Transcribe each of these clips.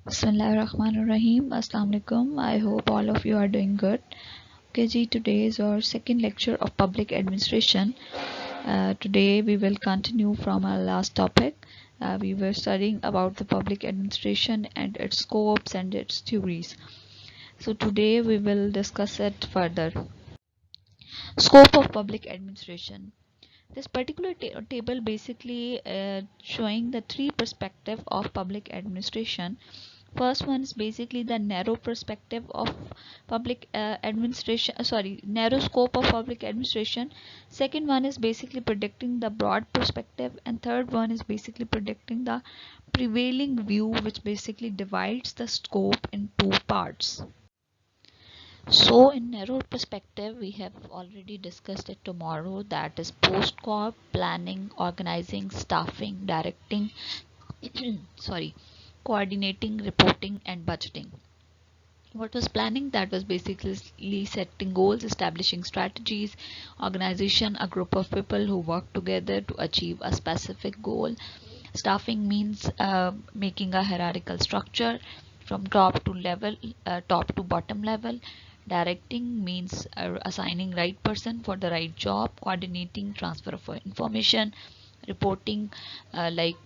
Bismillahirrahmanirrahim. Assalamu alaikum. I hope all of you are doing good. Okay, ji, today is our second lecture of public administration. Today we will continue from our last topic. We were studying about the public administration and its scopes and its theories. So today we will discuss it further. Scope of public administration. This particular table basically showing the three perspective of public administration. First one is basically the narrow perspective of public administration, narrow scope of public administration. Second one is basically predicting the broad perspective, and third one is basically predicting the prevailing view, which basically divides the scope in two parts. So in narrow perspective, we have already discussed it tomorrow, that is post-corp, planning, organizing, staffing, directing, coordinating, reporting and budgeting. What was planning? That was basically setting goals, establishing strategies, organization, a group of people who work together to achieve a specific goal. Staffing means making a hierarchical structure from top to bottom level. Directing means assigning right person for the right job. Coordinating transfer of information. Reporting like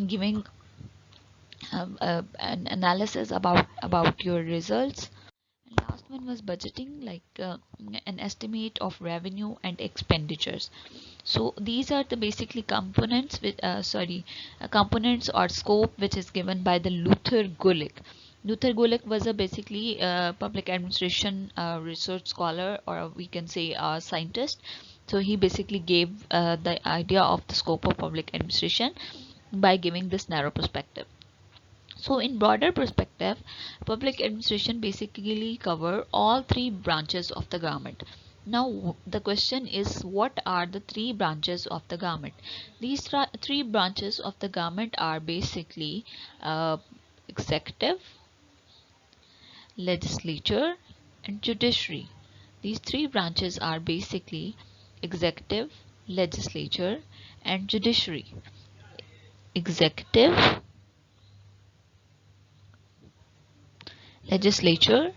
giving an analysis about your results. And last one was budgeting, like an estimate of revenue and expenditures. So these are the basically components with components or scope which is given by the Luther Gulick. Luther Gulick was a basically public administration research scholar, or we can say a scientist. So he basically gave the idea of the scope of public administration by giving this narrow perspective. So in broader perspective, public administration basically cover all three branches of the government. Now the question is, what are the three branches of the government? These three branches of the government are basically executive, legislature and judiciary. These three branches are basically executive, legislature and judiciary. Executive, legislature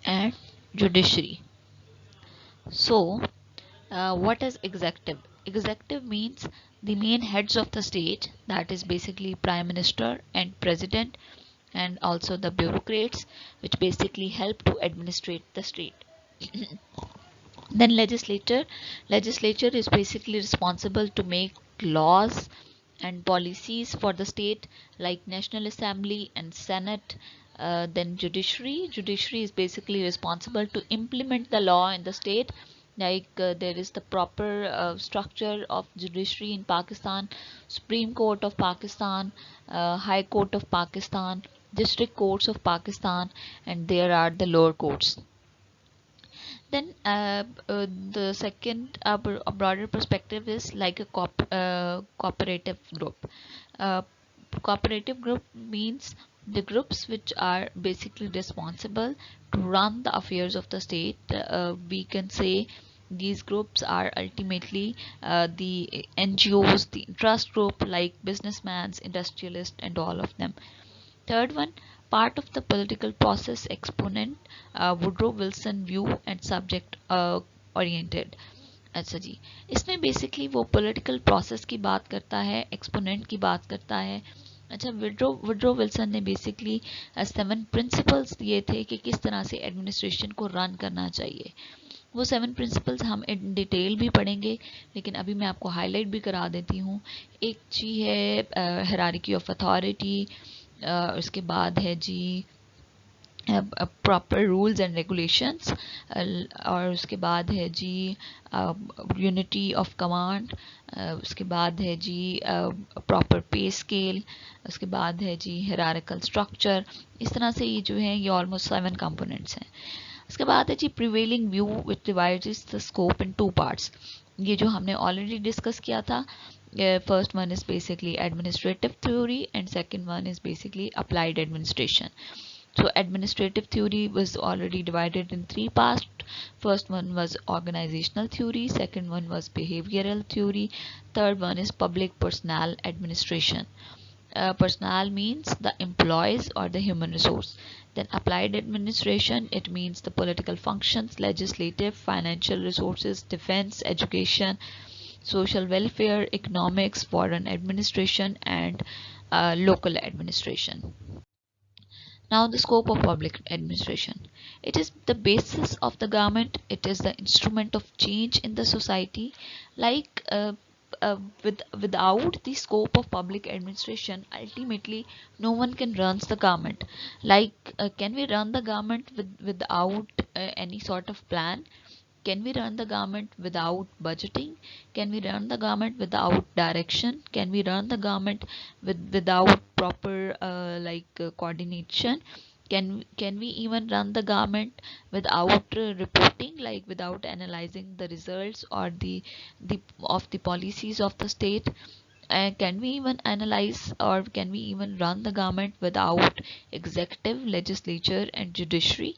and judiciary. So what is executive? Executive means the main heads of the state, that is basically prime minister and president, and also the bureaucrats which basically help to administrate the state. Then legislature is basically responsible to make laws and policies for the state, like National Assembly and Senate. Then judiciary is basically responsible to implement the law in the state, like there is the proper structure of judiciary in Pakistan: Supreme Court of Pakistan, High Court of Pakistan, district courts of Pakistan, and there are the lower courts. Then the second broader perspective is like a cooperative group. Uh, Cooperative group means the groups which are basically responsible to run the affairs of the state. We can say these groups are ultimately the NGOs, the interest group like businessmen, industrialists, and all of them. Third one, part of the political process exponent, Woodrow Wilson view and subject oriented. अच्छा जी, इसमें basically वो political process की बात करता है, exponent की बात करता है. अच्छा, वुड्रो विल्सन ने बेसिकली 7 प्रिंसिपल्स दिए थे कि किस तरह से एडमिनिस्ट्रेशन को रन करना चाहिए. वो 7 प्रिंसिपल्स हम इन डिटेल भी पढ़ेंगे, लेकिन अभी मैं आपको हाईलाइट भी करा देती हूँ. एक जी है हायरार्की ऑफ अथॉरिटी, उसके बाद है जी प्रॉपर रूल्स एंड रेगुलेशंस, और उसके बाद है जी यूनिटी ऑफ कमांड, उसके बाद है जी प्रॉपर पे स्केल, उसके बाद है जी हायरार्किकल स्ट्रक्चर. इस तरह से ये जो है ये ऑलमोस्ट 7 कंपोनेंट्स हैं. उसके बाद है जी prevailing view which divides the scope in 2 parts. ये जो हमने ऑलरेडी डिस्कस किया था. First one is basically administrative theory and second one is basically applied administration. So administrative theory was already divided in three parts. First one was organizational theory, second one was behavioral theory, third one is public personnel administration. Personnel means the employees or the human resource. Then applied administration, it means the political functions, legislative, financial resources, defense, education, social welfare, economics, foreign administration, and local administration. Now, the scope of public administration. It is the basis of the government. It is the instrument of change in the society. Like without the scope of public administration, ultimately no one can run the government. Like, can we run the government without any sort of plan? Can we run the government without budgeting? Can we run the government without direction? Can we run the government without proper coordination? Can we even run the government without reporting, like without analyzing the results or the of the policies of the state? Can we even analyze, or can we even run the government without executive, legislature, and judiciary?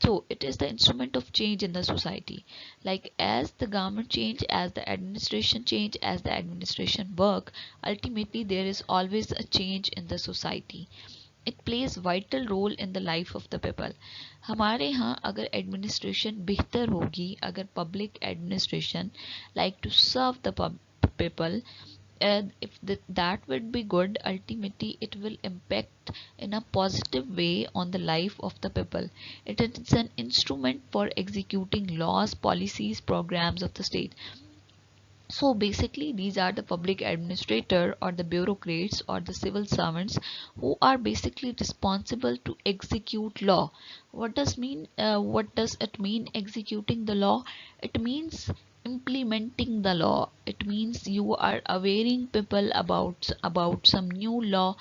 So it is the instrument of change in the society. Like, as the government change, as the administration change, as the administration work, ultimately there is always a change in the society. It plays vital role in the life of the people. हमारे यहाँ अगर administration बेहतर होगी, अगर public administration like to serve the people, if that would be good, ultimately it will impact in a positive way on the life of the people. It is an instrument for executing laws, policies, programs of the state. So basically these are the public administrator or the bureaucrats or the civil servants who are basically responsible to execute law. What does it mean, executing the law? It means implementing the law. It means you are awareing people about some new law,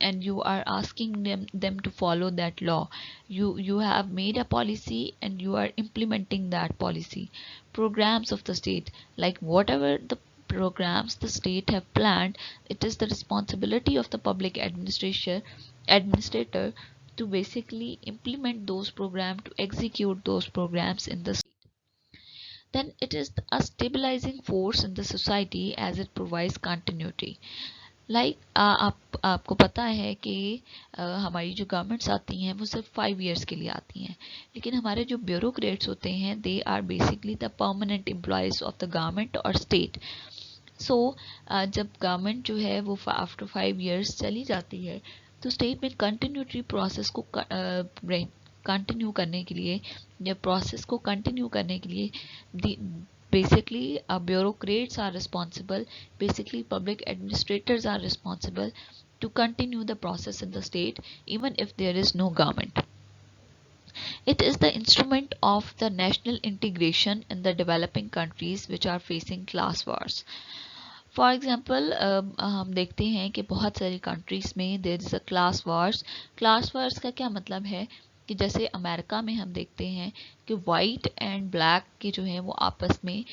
and you are asking them to follow that law. You have made a policy and you are implementing that policy. Programs of the state, like whatever the programs the state have planned, it is the responsibility of the public administrator to basically implement those programs, to execute those programs in the state. Then it is a stabilizing force in the society as it provides continuity. Like आपको पता है कि हमारी जो governments आती हैं वो सिर्फ 5 years के लिए आती हैं, लेकिन हमारे जो ब्यूरोक्रेट्स होते हैं they are basically the permanent employees of the government और स्टेट. सो जब गवर्नमेंट जो है वो आफ्टर 5 years चली जाती है, तो स्टेट में कंटिन्यूटी प्रोसेस को कंटिन्यू करने के लिए, या प्रोसेस को कंटिन्यू करने के लिए basically bureaucrats are responsible, basically public administrators are responsible to continue the process in the state even if there is no government. It is the instrument of the national integration in the developing countries which are facing class wars. For example हम देखते हैं कि बहुत सारी countries में there is a class wars. Class wars का क्या मतलब है कि जैसे अमेरिका में हम देखते हैं कि वाइट एंड ब्लैक के जो हैं वो आपस में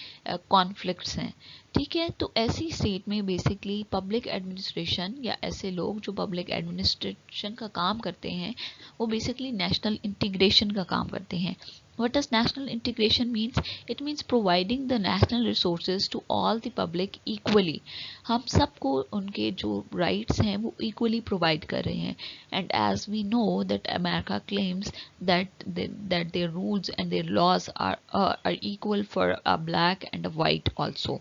कॉन्फ्लिक्ट्स हैं. ठीक है, तो ऐसी स्टेट में बेसिकली पब्लिक एडमिनिस्ट्रेशन या ऐसे लोग जो पब्लिक एडमिनिस्ट्रेशन का काम करते हैं वो बेसिकली नेशनल इंटीग्रेशन का काम करते हैं. What does national integration means? It means providing the national resources to all the public equally. हम सबको उनके जो rights हैं वो equally provide कर रहे हैं. And as we know that America claims that their rules and their laws are equal for a black and a white also.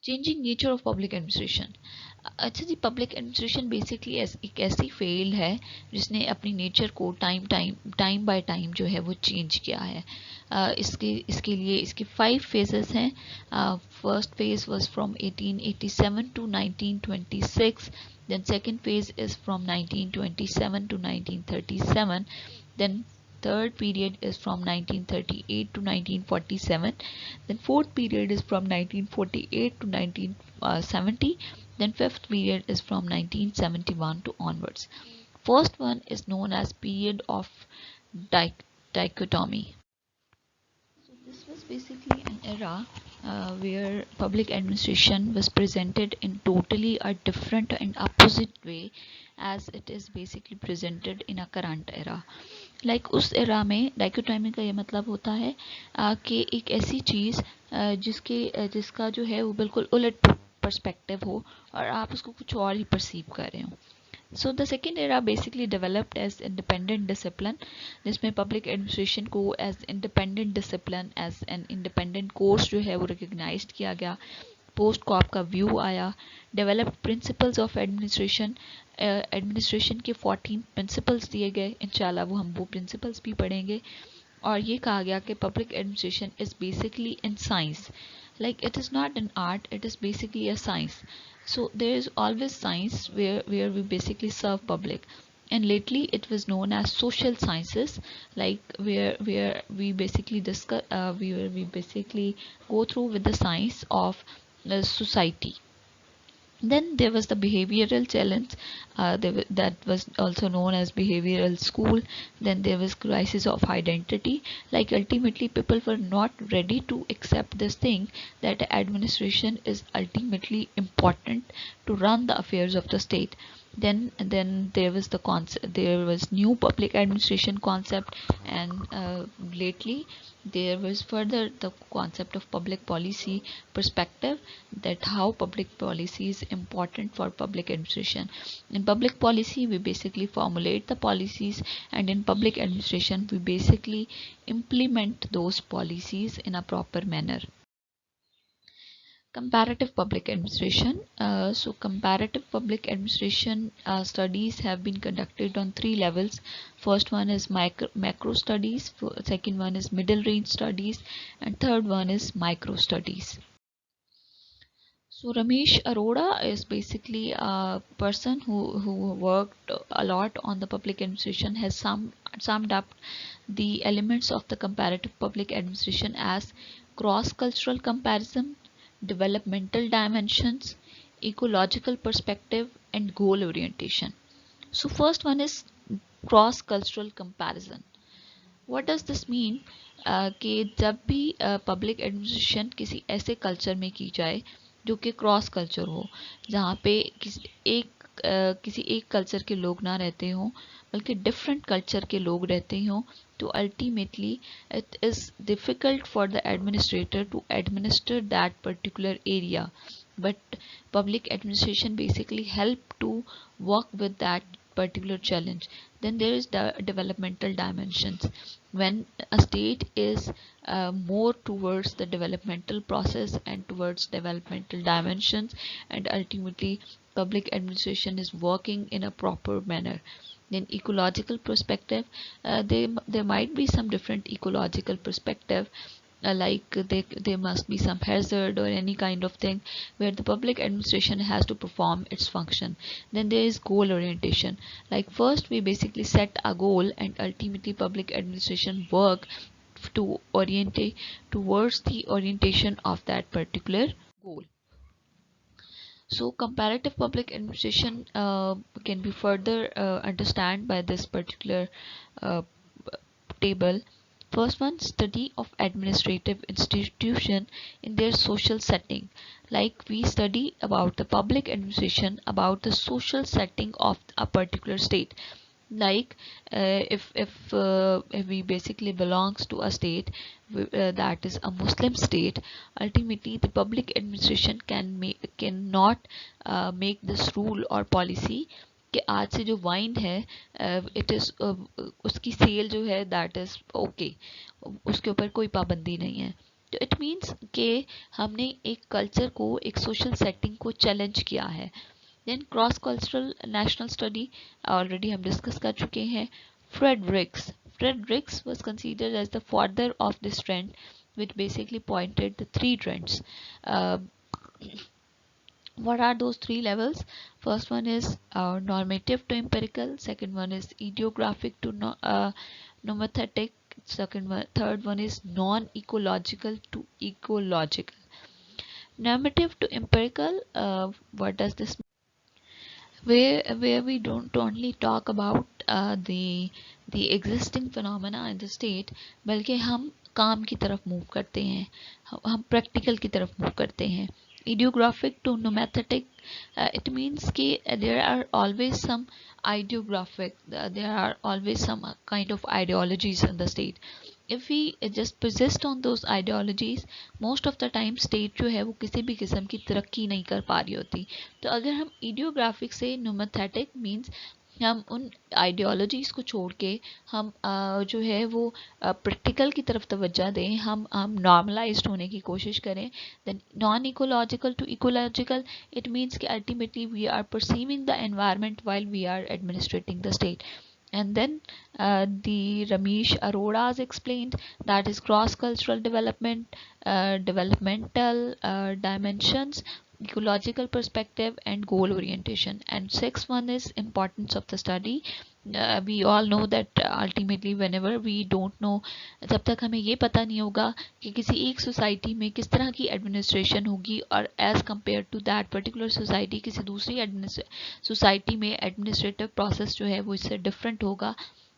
Changing nature of public administration. अच्छा जी, पब्लिक एडमिनिस्ट्रेशन बेसिकली एक ऐसी field है जिसने अपनी nature को time by time जो है वो चेंज किया है. इसके लिए इसके 5 phases हैं. First phase was from 1887 to 1926. then second phase is from 1927 to 1937. then third period is from 1938 to 1947. then fourth period is from 1948 to 1970. then fifth period is from 1971 to onwards. First one is known as period of dichotomy. So this was basically an era where public administration was presented in totally a different and opposite way as it is basically presented in a current era. Like उस era में dichotomy का ये मतलब होता है कि एक ऐसी चीज़ जिसका जो है वो बिल्कुल उलट पर्सपेक्टिव हो और आप उसको कुछ और ही परसीव कर रहे हो. So the second era basically developed as independent discipline, जिसमें public administration को as independent discipline as an independent course जो है वो recognized किया गया. पोस्ट को आपका व्यू आया. Developed principles of administration, administration के 14 प्रिंसिपल्स दिए गए. इंशाल्लाह वो हम वो प्रिंसिपल्स भी पढ़ेंगे. और ये कहा गया कि public administration is basically in science, like it is not an art, it is basically a science. So there is always science where we basically serve public, and lately it was known as social sciences, like where we basically discuss where we basically go through with the science of society. Then there was the behavioral challenge, that was also known as behavioral school. Then there was crisis of identity, like ultimately people were not ready to accept this thing that administration is ultimately important to run the affairs of the state. Then there was the concept, there was new public administration concept, and lately there was further the concept of public policy perspective, that how public policy is important for public administration. In public policy we basically formulate the policies, and in public administration we basically implement those policies in a proper manner. Comparative public administration. So comparative public administration studies have been conducted on 3 levels. First one is macro studies, second one is middle range studies, and third one is micro studies. So Ramesh Arora is basically a person who worked a lot on the public administration, has summed up the elements of the comparative public administration as cross-cultural comparison, developmental dimensions, ecological perspective, and goal orientation. So first one is cross-cultural comparison. What does this mean? कि जब भी public administration किसी ऐसे culture में की जाए जो कि क्रॉस कल्चर हो, जहाँ पे किसी एक कल्चर के लोग ना रहते हों बल्कि डिफरेंट कल्चर के लोग रहते हों, तो ultimately it is difficult for the administrator to administer that particular area, but public administration basically help to work with that particular challenge. Then there is the developmental dimensions. When a state is more towards the developmental process and towards developmental dimensions, and ultimately public administration is working in a proper manner. Then ecological perspective, there might be some different ecological perspective, like there must be some hazard or any kind of thing where the public administration has to perform its function. Then there is goal orientation, like first we basically set a goal and ultimately public administration work to orientate towards the orientation of that particular goal. So comparative public administration can be further understand by this particular uh, table. First one, study of administrative institution in their social setting. Like we study about the public administration, about the social setting of a particular state. Like if we basically belongs to a state that is a Muslim state, ultimately the public administration cannot make this rule or policy कि आज से जो wine है it is उसकी cell जो है that is okay, उसके ऊपर कोई पाबंदी नहीं है. तो इट मीन्स कि हमने एक कल्चर को, एक सोशल सेटिंग को चैलेंज किया है. Then cross cultural national study already हम डिस्कस कर चुके हैं. Frederiks was considered as the father of this trend, which basically pointed the 3 trends. What are those 3 levels? First one is normative to empirical, second one is ideographic to nomothetic, third one is non-ecological to ecological. Normative to empirical, what does this mean? Where we don't only talk about the existing phenomena in the state, बल्कि हम काम की तरफ move करते हैं, हम practical की तरफ मूव करते हैं. Ideographic to nomethetic, it means कि there are always some ideographic, there are always some kind of ideologies in the state. If we just persist on those ideologies, most of the time state जो है वो किसी भी किस्म की तरक्की नहीं कर पा रही होती. तो अगर हम ideographic से nomethetic means हम उन आइडियोलॉजीज को छोड़ के हम जो है वो प्रैक्टिकल की तरफ तवज्जो दें, हम नॉर्मलाइज्ड होने की कोशिश करें. Then non ecological to ecological, it means कि ultimately we are perceiving the environment while we are administrating the state. And then the Ramesh Arora has explained that is cross-cultural development, developmental dimensions, ecological perspective, and goal orientation. And sixth one is importance of the study. We all know that ultimately whenever we don't know, जब तक हमें ये पता नहीं होगा कि किसी एक सोसाइटी में किस तरह की एडमिनिस्ट्रेशन होगी और as compare to that particular society किसी दूसरी सोसाइटी में एडमिनिस्ट्रेटिव प्रोसेस जो है वो इससे डिफरेंट होगा,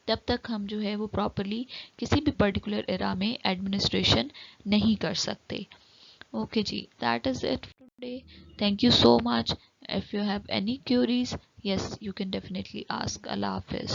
तब तक हम जो है वो प्रॉपरली किसी भी पर्टिकुलर एरा में एडमिनिस्ट्रेशन नहीं कर सकते. Okay ji, that is it for today. Thank you so much. If you have any queries, yes, you can definitely ask. Allah Hafiz.